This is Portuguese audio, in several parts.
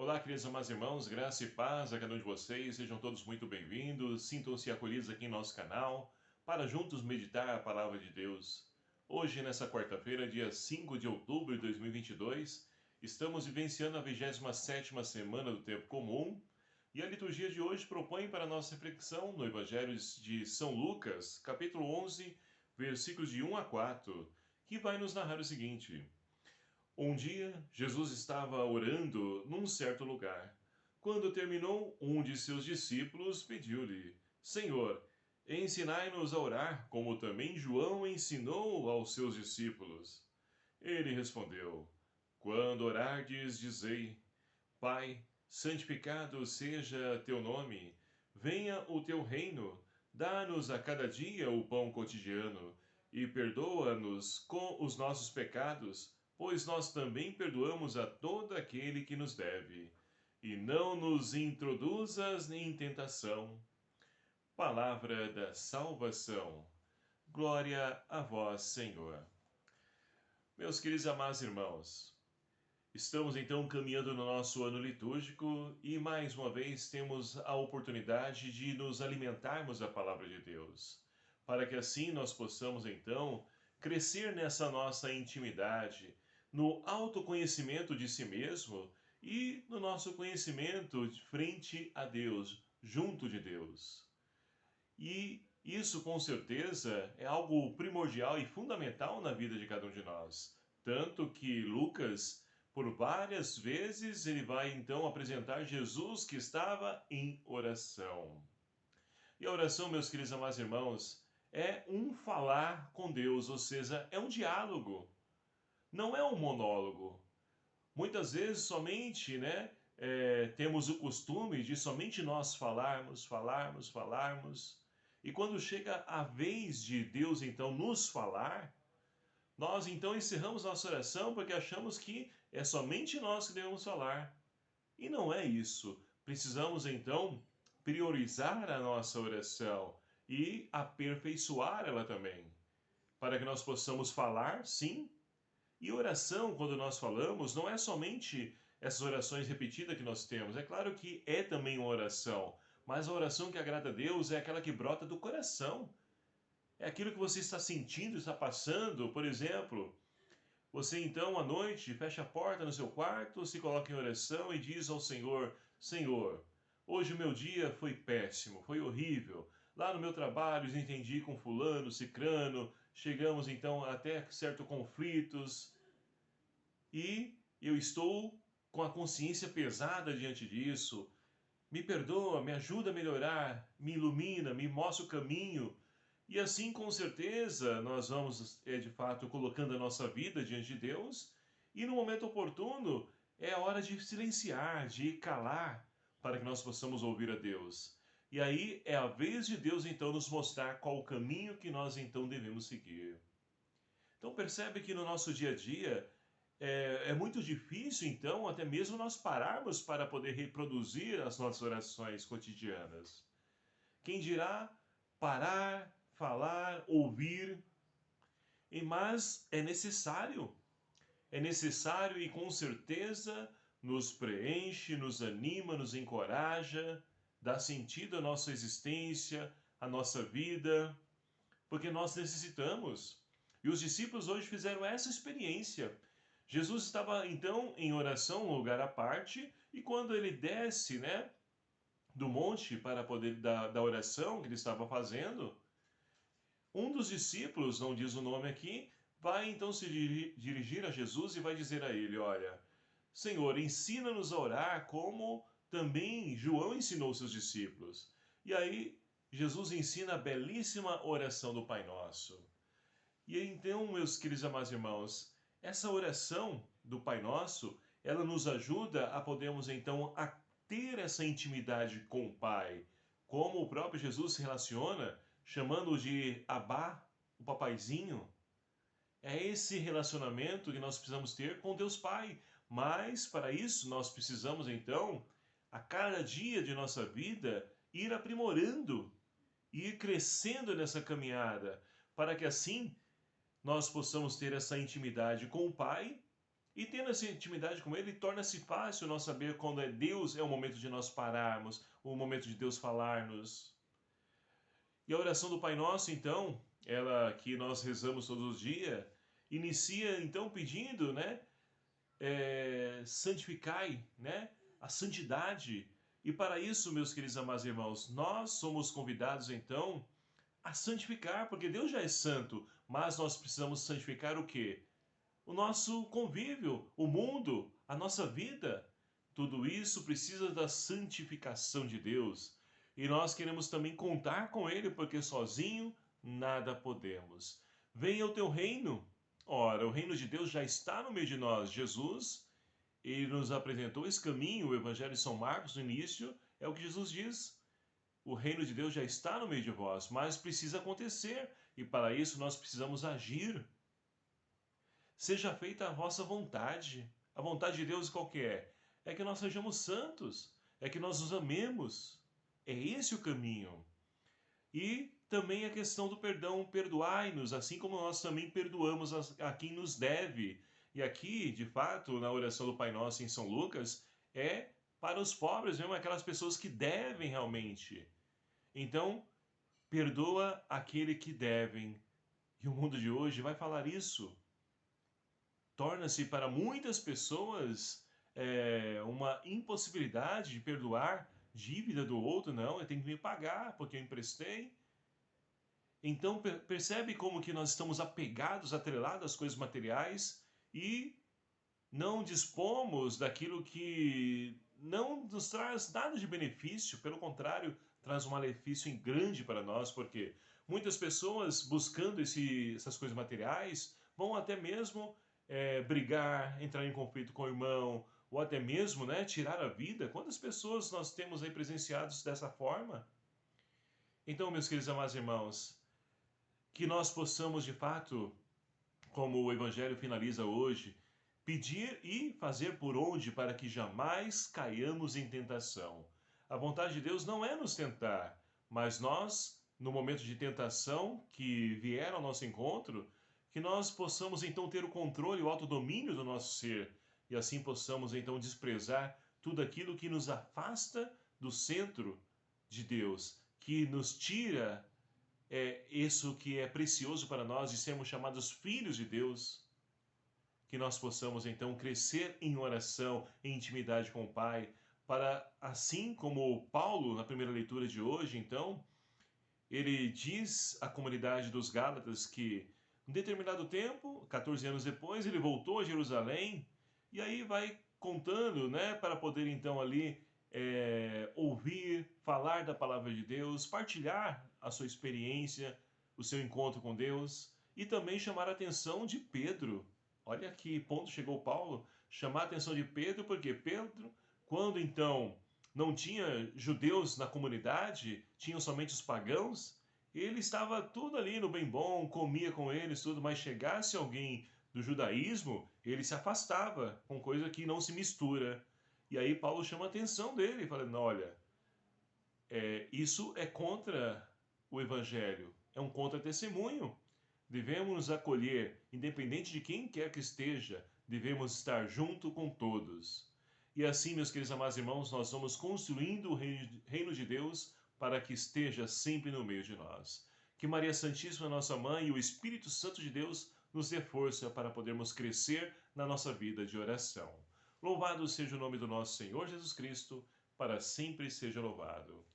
Olá, queridos amados irmãos, graça e paz a cada um de vocês, sejam todos muito bem-vindos, sintam-se acolhidos aqui em nosso canal, para juntos meditar a palavra de Deus. Hoje, nessa quarta-feira, dia 5 de outubro de 2022, estamos vivenciando a 27ª semana do Tempo Comum, e a liturgia de hoje propõe para nossa reflexão no Evangelho de São Lucas, capítulo 11, versículos de 1 a 4, que vai nos narrar o seguinte: Um dia, Jesus estava orando num certo lugar. Quando terminou, um de seus discípulos pediu-lhe: Senhor, ensinai-nos a orar, como também João ensinou aos seus discípulos. Ele respondeu: Quando orardes, dizei: Pai, santificado seja teu nome, venha o teu reino, dá-nos a cada dia o pão cotidiano e perdoa-nos com os nossos pecados, pois nós também perdoamos a todo aquele que nos deve. E não nos introduzas em tentação. Palavra da salvação. Glória a vós, Senhor. Meus queridos amados irmãos, estamos então caminhando no nosso ano litúrgico e mais uma vez temos a oportunidade de nos alimentarmos da palavra de Deus, para que assim nós possamos então crescer nessa nossa intimidade, no autoconhecimento de si mesmo e no nosso conhecimento frente a Deus, junto de Deus. E isso com certeza é algo primordial e fundamental na vida de cada um de nós. Tanto que Lucas, por várias vezes, ele vai então apresentar Jesus que estava em oração. E a oração, meus queridos amados irmãos, é um falar com Deus, ou seja, é um diálogo, não é um monólogo. Muitas vezes somente, temos o costume de somente nós falarmos. E quando chega a vez de Deus então nos falar, nós então encerramos nossa oração porque achamos que é somente nós que devemos falar. E não é isso. Precisamos então priorizar a nossa oração e aperfeiçoar ela também, para que nós possamos falar, sim. E oração, quando nós falamos, não é somente essas orações repetidas que nós temos. É claro que é também uma oração, mas a oração que agrada a Deus é aquela que brota do coração. É aquilo que você está sentindo, está passando. Por exemplo, você então à noite fecha a porta no seu quarto, se coloca em oração e diz ao Senhor: Senhor, hoje o meu dia foi péssimo, foi horrível. Lá no meu trabalho desentendi com fulano, cicrano, chegamos então até certos conflitos e eu estou com a consciência pesada diante disso. Me perdoa, me ajuda a melhorar, me ilumina, me mostra o caminho. E assim, com certeza, nós vamos, de fato, colocando a nossa vida diante de Deus. E no momento oportuno, é a hora de silenciar, de calar, para que nós possamos ouvir a Deus. E aí é a vez de Deus, então, nos mostrar qual o caminho que nós, então, devemos seguir. Então, percebe que no nosso dia a dia, é muito difícil, então, até mesmo nós pararmos para poder reproduzir as nossas orações cotidianas. Quem dirá parar, falar, ouvir, mas é necessário e com certeza nos preenche, nos anima, nos encoraja, dá sentido à nossa existência, à nossa vida, porque nós necessitamos. E os discípulos hoje fizeram essa experiência. Jesus estava então em oração, um lugar à parte, e quando ele desce, do monte para poder da oração que ele estava fazendo, um dos discípulos, não diz o nome aqui, vai então se dirigir a Jesus e vai dizer a ele: Olha, Senhor, ensina-nos a orar como também João ensinou seus discípulos. E aí Jesus ensina a belíssima oração do Pai Nosso. E então, meus queridos amados irmãos, essa oração do Pai Nosso, ela nos ajuda a podermos então a ter essa intimidade com o Pai, como o próprio Jesus se relaciona, chamando-o de Abá, o papaizinho. É esse relacionamento que nós precisamos ter com Deus Pai. Mas para isso nós precisamos então, a cada dia de nossa vida, ir aprimorando, ir crescendo nessa caminhada, para que assim nós possamos ter essa intimidade com o Pai E tendo essa intimidade com Ele, torna-se fácil nós saber quando é Deus, é o momento de nós pararmos, o momento de Deus falar-nos. E a oração do Pai Nosso, então, ela que nós rezamos todos os dias, inicia então pedindo, né? Santificai, né? A santidade. E para isso, meus queridos amados irmãos, nós somos convidados então a santificar, porque Deus já é santo, mas nós precisamos santificar o quê? O nosso convívio, o mundo, a nossa vida. Tudo isso precisa da santificação de Deus. E nós queremos também contar com Ele, porque sozinho nada podemos. Venha o teu reino. Ora, o reino de Deus já está no meio de nós. Jesus, ele nos apresentou esse caminho, o Evangelho de São Marcos, no início, é o que Jesus diz. O reino de Deus já está no meio de vós, mas precisa acontecer. E para isso nós precisamos agir. Seja feita a vossa vontade. A vontade de Deus qual que é? É que nós sejamos santos, é que nós os amemos. É esse o caminho. E também a questão do perdão, perdoai-nos, assim como nós também perdoamos a quem nos deve. E aqui, de fato, na oração do Pai Nosso em São Lucas, é para os pobres, mesmo aquelas pessoas que devem realmente. Então, perdoa aquele que devem. E o mundo de hoje vai falar isso. Torna-se para muitas pessoas uma impossibilidade de perdoar dívida do outro. Não, eu tenho que me pagar porque eu emprestei. Então percebe como que nós estamos apegados, atrelados às coisas materiais e não dispomos daquilo que não nos traz nada de benefício, pelo contrário, traz um malefício em grande para nós, porque muitas pessoas buscando essas coisas materiais vão até mesmo brigar, entrar em conflito com o irmão, ou até mesmo, né, tirar a vida. Quantas pessoas nós temos aí presenciados dessa forma? Então, meus queridos amados irmãos, que nós possamos de fato, como o Evangelho finaliza hoje, pedir e fazer por onde para que jamais caiamos em tentação. A vontade de Deus não é nos tentar, mas nós, no momento de tentação que vier ao nosso encontro, que nós possamos então ter o controle, o autodomínio do nosso ser, e assim possamos então desprezar tudo aquilo que nos afasta do centro de Deus, que nos tira isso que é precioso para nós de sermos chamados filhos de Deus. Que nós possamos então crescer em oração, em intimidade com o Pai, para assim como Paulo, na primeira leitura de hoje, então, ele diz à comunidade dos Gálatas que, em determinado tempo, 14 anos depois, ele voltou a Jerusalém e aí vai contando, né, para poder então ali ouvir, falar da palavra de Deus, partilhar a sua experiência, o seu encontro com Deus e também chamar a atenção de Pedro. Olha que ponto chegou Paulo, chamar a atenção de Pedro, porque Pedro, quando então não tinha judeus na comunidade, tinham somente os pagãos, ele estava tudo ali no bem bom, comia com eles, tudo, mas chegasse alguém do judaísmo, ele se afastava, com coisa que não se mistura. E aí Paulo chama a atenção dele, falando, olha, isso é contra o evangelho, é um contra-testemunho. Devemos nos acolher, independente de quem quer que esteja, devemos estar junto com todos. E assim, meus queridos amados irmãos, nós vamos construindo o reino de Deus para que esteja sempre no meio de nós. Que Maria Santíssima, nossa mãe, e o Espírito Santo de Deus nos dê força para podermos crescer na nossa vida de oração. Louvado seja o nome do nosso Senhor Jesus Cristo, para sempre seja louvado.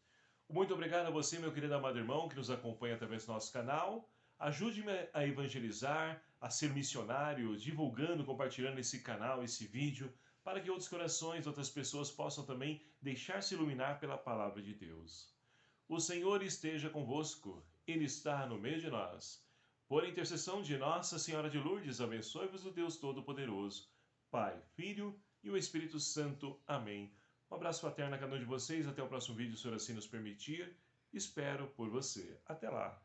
Muito obrigado a você, meu querido amado irmão, que nos acompanha através do nosso canal. Ajude-me a evangelizar, a ser missionário, divulgando, compartilhando esse canal, esse vídeo, para que outros corações, outras pessoas possam também deixar-se iluminar pela palavra de Deus. O Senhor esteja convosco, Ele está no meio de nós. Por intercessão de Nossa Senhora de Lourdes, abençoe-vos o Deus Todo-Poderoso, Pai, Filho e o Espírito Santo. Amém. Um abraço fraterno a cada um de vocês. Até o próximo vídeo, se o Senhor assim nos permitir. Espero por você. Até lá.